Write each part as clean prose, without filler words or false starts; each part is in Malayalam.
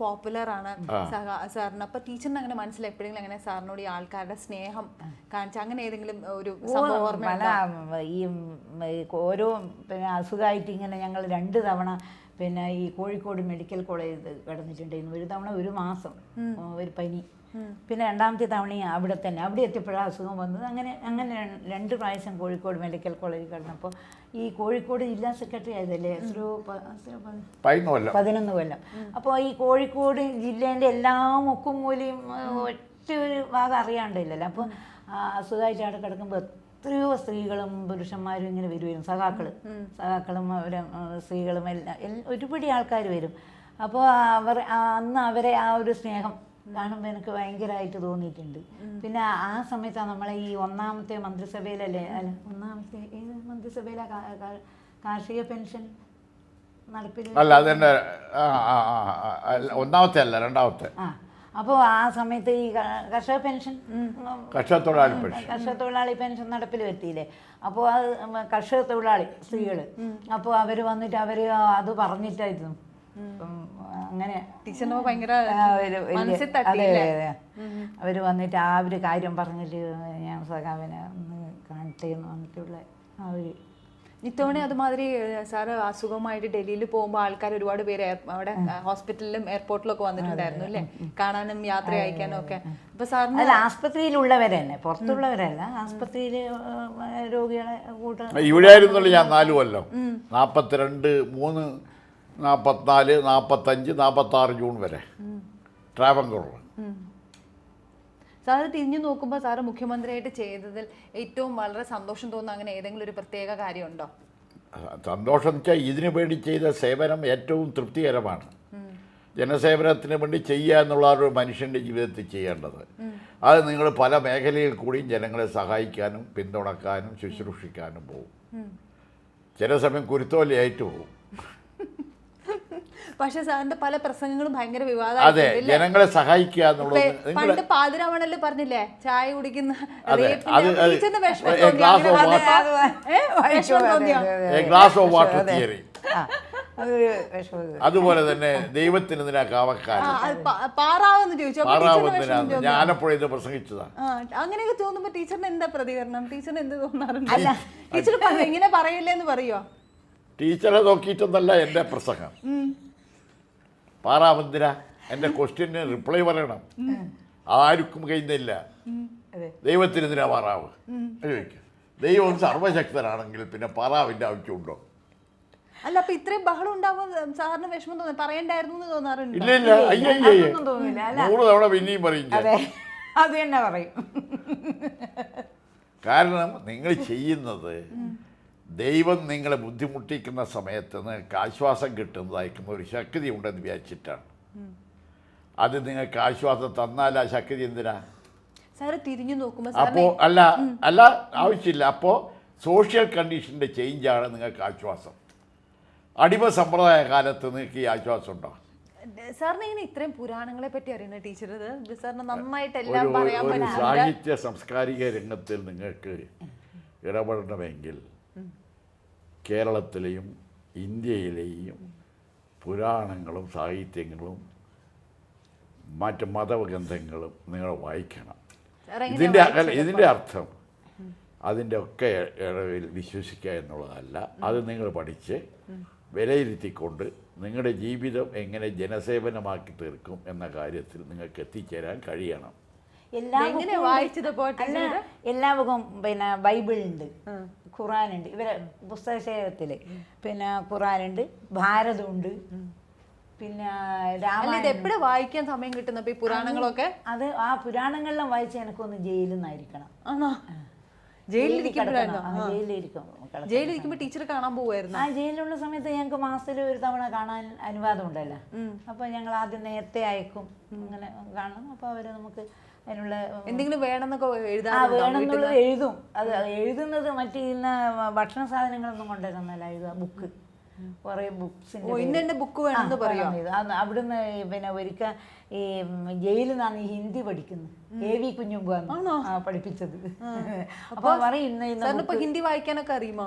പോപ്പുലർ ആണ് സാറിന്. അപ്പൊ ടീച്ചറിന് അങ്ങനെ മനസ്സിലായി എപ്പോഴെങ്കിലും അങ്ങനെ സാറിനോട് ഈ ആൾക്കാരുടെ സ്നേഹം കാണിച്ച അങ്ങനെ ഏതെങ്കിലും ഒരു സംഭവം? ഈ ഓരോ പിന്നെ അസുഖമായിട്ട് ഇങ്ങനെ ഞങ്ങൾ 2 തവണ പിന്നെ ഈ കോഴിക്കോട് മെഡിക്കൽ കോളേജ് കിടന്നിട്ടുണ്ടായിരുന്നു. ഒരു തവണ 1 മാസം ഒരു പനി, പിന്നെ 2ാമത്തെ തവണയും അവിടെ തന്നെ അവിടെ എത്തിയപ്പോഴാണ് അസുഖം വന്നത്. അങ്ങനെ 2 പ്രാവശ്യം കോഴിക്കോട് മെഡിക്കൽ കോളേജിൽ കിടന്നപ്പോൾ ഈ കോഴിക്കോട് ജില്ലാ സെക്രട്ടറി ആയതല്ലേ 11 കൊല്ലം. അപ്പോൾ ഈ കോഴിക്കോട് ജില്ലേൻ്റെ എല്ലാ മുക്കും മൂലയും ഒറ്റ ഒരു ഭാഗം അറിയാണ്ടില്ലല്ലോ. അപ്പോൾ അസുഖമായിട്ട് അവിടെ കിടക്കുമ്പോൾ എത്രയോ സ്ത്രീകളും പുരുഷന്മാരും ഇങ്ങനെ വരുമായിരുന്നു, സഖാക്കളും അവരെ സ്ത്രീകളും എല്ലാം ഒരുപടി ആൾക്കാർ വരും. അപ്പോൾ അന്ന് അവരെ ആ ഒരു സ്നേഹം കാണുമ്പോൾ എനിക്ക് ഭയങ്കരമായിട്ട് തോന്നിയിട്ടുണ്ട്. പിന്നെ ആ സമയത്താണ് നമ്മളെ ഈ 1ാമത്തെ മന്ത്രിസഭയിലല്ലേ, അല്ല 1ാമത്തെ ഏത് മന്ത്രിസഭയിലെ കാർഷിക പെൻഷൻ നടപ്പിൽ, അല്ല അതെന്നെ 1ാമത്തെ അല്ല 2ാമത്തെ. അപ്പോൾ ആ സമയത്ത് ഈ കർഷക പെൻഷൻ, കർഷക തൊഴിലാളി പെൻഷൻ നടപ്പിൽ വരുത്തിയില്ലേ. അപ്പോൾ അത് കർഷക തൊഴിലാളി സ്ത്രീകൾ, അപ്പോൾ അവർ വന്നിട്ട് അവർ അത് പറഞ്ഞിട്ടായിരുന്നു. അങ്ങനെ ടീച്ചറിന് ഭയങ്കര അവർ വന്നിട്ട് ആ ഒരു കാര്യം പറഞ്ഞിട്ട് ഞാൻ സഖാവിനെ ഒന്ന് കാണിച്ചേന്ന് വന്നിട്ടുള്ള ആ ഒരു ഇത്തവണ അതുമാതിരി സാറ് അസുഖമായിട്ട് ഡൽഹിയിൽ പോകുമ്പോൾ ആൾക്കാർ ഒരുപാട് പേര് അവിടെ ഹോസ്പിറ്റലിലും എയർപോർട്ടിലും ഒക്കെ വന്നിട്ടുണ്ടായിരുന്നു അല്ലേ, കാണാനും യാത്ര അയക്കാനും ഒക്കെ. അപ്പൊ സാറിന് ആസ്പത്രിയിലുള്ളവരെ തന്നെ, പുറത്തുള്ളവരല്ല, ആസ്പത്രിയിൽ രോഗികളെ ഇവിടെ ആയിരുന്നല്ലോ ഞാൻ 4 കൊല്ലം, 42, 3, 44, 45, 46 ജൂൺ വരെ ട്രാവൻകൂറിൽ. സാറ് തിരിഞ്ഞു നോക്കുമ്പോൾ സാറ് മുഖ്യമന്ത്രിയായിട്ട് ചെയ്തതിൽ ഏറ്റവും വളരെ സന്തോഷം തോന്നുന്ന അങ്ങനെ ഏതെങ്കിലും ഒരു പ്രത്യേക കാര്യമുണ്ടോ? സന്തോഷം വെച്ചാൽ ഇതിനു വേണ്ടി ചെയ്ത സേവനം ഏറ്റവും തൃപ്തികരമാണ്. ജനസേവനത്തിന് വേണ്ടി ചെയ്യുക എന്നുള്ള ഒരു മനുഷ്യൻ്റെ ജീവിതത്തിൽ ചെയ്യേണ്ടത്. അത് നിങ്ങൾ പല മേഖലയിൽ കൂടിയും ജനങ്ങളെ സഹായിക്കാനും പിന്തുണക്കാനും ശുശ്രൂഷിക്കാനും പോകും. ചില സമയം കുരുത്തോലയായിട്ട് പോകും. പക്ഷെ സാറിന്റെ പല പ്രസംഗങ്ങളും ഭയങ്കര അതെ, ജനങ്ങളെ സഹായിക്കുക എന്നുള്ളത്. പണ്ട് പാതിരാമണല് പറഞ്ഞില്ലേ, ചായ കുടിക്കുന്ന അതുപോലെ തന്നെ ദൈവത്തിന് എന്തിനാ കാവക്കാരൻ, പാറാവെന്ന് ചോദിച്ചു. ഞാൻ ആലപ്പുഴ ഇത് പ്രസംഗിച്ചതാ. അങ്ങനെയൊക്കെ തോന്നുമ്പോ ടീച്ചറിന് എന്താ പ്രതികരണം? ടീച്ചറിന് എന്ത് തോന്നാറുണ്ട്? ടീച്ചർ ഇങ്ങനെ പറയില്ലേന്ന് പറയോ? ടീച്ചറെ നോക്കിയിട്ടൊന്നല്ല എൻ്റെ പ്രസംഗം. പാറാമന്ദിര എൻ്റെ ക്വസ്റ്റ്യന് റിപ്ലൈ പറയണം. ആർക്കും കഴിയുന്നില്ല. ദൈവത്തിന് എന്തിനാ പാറാവ് ചോദിക്കും. ദൈവം സർവശക്തനാണെങ്കിൽ പിന്നെ പാറാവിൻ്റെ ആവശ്യമുണ്ടോ? അല്ല, അപ്പൊ ഇത്രയും ബഹളം ഉണ്ടാവുമ്പോൾ സാറിന് വിഷമം തോന്നി പറയണ്ടായിരുന്നു തോന്നാറുണ്ട്? ഇല്ല ഇല്ല, 100 തവണ പിന്നെയും പറയും. അത് തന്നെ പറയും. കാരണം നിങ്ങൾ ചെയ്യുന്നത് ദൈവം നിങ്ങളെ ബുദ്ധിമുട്ടിക്കുന്ന സമയത്ത് നിങ്ങൾക്ക് ആശ്വാസം കിട്ടുന്നതായിരിക്കുന്ന ഒരു ശക്തി ഉണ്ടെന്ന് വിചാരിച്ചിട്ടാണ്. അത് നിങ്ങൾക്ക് ആശ്വാസം തന്നാൽ ആ ശക്തി എന്തിനാ? തിരിഞ്ഞു നോക്കുമ്പോൾ അപ്പോൾ അല്ല ആവശ്യമില്ല. അപ്പോൾ സോഷ്യൽ കണ്ടീഷൻ്റെ ചേഞ്ചാണ് നിങ്ങൾക്ക് ആശ്വാസം. അടിമ സമ്പ്രദായ കാലത്ത് നിങ്ങൾക്ക് ഈ ആശ്വാസം ഉണ്ടോ? സാറിന് ഇങ്ങനെ ഇത്രയും പുരാണങ്ങളെ പറ്റി അറിയുന്ന ടീച്ചർ, സാറിന് നന്നായിട്ട് എല്ലാം പറയാൻ പറ്റും. സാഹിത്യ സാംസ്കാരിക രംഗത്തിൽ നിങ്ങൾക്ക് ഇടപെടണമെങ്കിൽ കേരളത്തിലെയും ഇന്ത്യയിലെയും പുരാണങ്ങളും സാഹിത്യങ്ങളും മറ്റ് മതഗ്രന്ഥങ്ങളും നിങ്ങൾ വായിക്കണം. ഇതിൻ്റെ അർത്ഥം അതിൻ്റെ ഒക്കെ ഇടയിൽ വിശ്വസിക്കുക എന്നുള്ളതല്ല. അത് നിങ്ങൾ പഠിച്ച് വിലയിരുത്തിക്കൊണ്ട് നിങ്ങളുടെ ജീവിതം എങ്ങനെ ജനസേവനമാക്കി തീർക്കും എന്ന കാര്യത്തിൽ നിങ്ങൾക്ക് എത്തിച്ചേരാൻ കഴിയണം. എല്ലാ ബുക്കും പിന്നെ ബൈബിളുണ്ട്, ഖുറാനുണ്ട്, ഇവരെ പുസ്തകശേഖരത്തിൽ. പിന്നെ ഖുറാനുണ്ട്, ഭാരതമുണ്ട്, പിന്നെ രാമായണം. എപ്പോഴും വായിക്കാൻ സമയം കിട്ടുന്ന ഈ പുരാണങ്ങളൊക്കെ? അത് ആ പുരാണങ്ങളെല്ലാം വായിച്ച് എനിക്കൊന്ന് ജയിലിൽ നിന്നായിരിക്കണം. ജയിലിരിക്കുമ്പോ ടീച്ചർ കാണാൻ പോവായിരുന്നു? ആ ജയിലിലുള്ള സമയത്ത് ഞങ്ങൾക്ക് മാസത്തിൽ 1 തവണ കാണാൻ അനുവാദം ഉണ്ടല്ലോ. അപ്പൊ ഞങ്ങൾ ആദ്യം നേരത്തെ അയക്കും, അങ്ങനെ കാണണം. അപ്പൊ അവര് നമുക്ക് അതിനുള്ള എന്തെങ്കിലും വേണമെന്നൊക്കെ വേണമെന്നുള്ളത് എഴുതും. അത് എഴുതുന്നത് മറ്റേ ഭക്ഷണ സാധനങ്ങളൊന്നും കൊണ്ടുവരുന്നല്ല, എഴുതുക ബുക്ക്, കുറെ ബുക്സിന്റെ ബുക്ക് വേണമെന്ന് പറയും. അവിടുന്ന് പിന്നെ ഒരിക്കൽ ഈ ജയിലിൽ നിന്നാണ് ഈ ഹിന്ദി പഠിക്കുന്നത്. AV കുഞ്ഞുമ്പാണ് പഠിപ്പിച്ചത്. അപ്പൊ പറയും ഹിന്ദി വായിക്കാനൊക്കെ അറിയുമോ?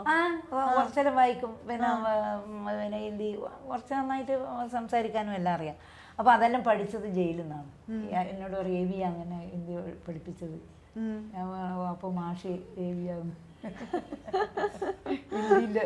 കുറച്ചേരം വായിക്കും. പിന്നെ ഹിന്ദി കുറച്ച് നന്നായിട്ട് സംസാരിക്കാനും എല്ലാം അറിയാം. അപ്പോൾ അതെല്ലാം പഠിച്ചത് ജയിലിൽ നിന്നാണ്. എന്നോട് പറയും എ വി അങ്ങനെ ഹിന്ദി പഠിപ്പിച്ചത്. അപ്പോൾ മാഷി എ വി ആകുന്നു ഹിന്ദിൻ്റെ